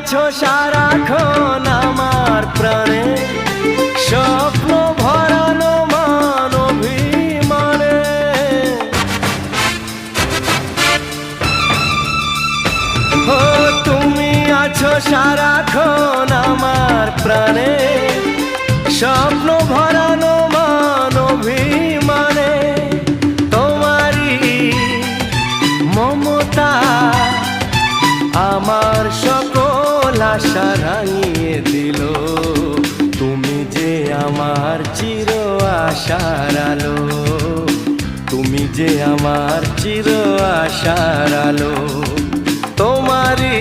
আছো সারাক্ষণ আমার প্রাণে, স্বপ্ন ভরানো মান অভিমানে। ও তুমি আছো সারাক্ষণ আমার প্রাণে, স্বপ্ন ভরানো মান অভিমানে। তোমারই মমতা আমার সকল আশা রাঙিয়ে দিল। তুমি যে আমার চির আশার আলো, তুমি যে আমার চির আশার আলো। তোমারই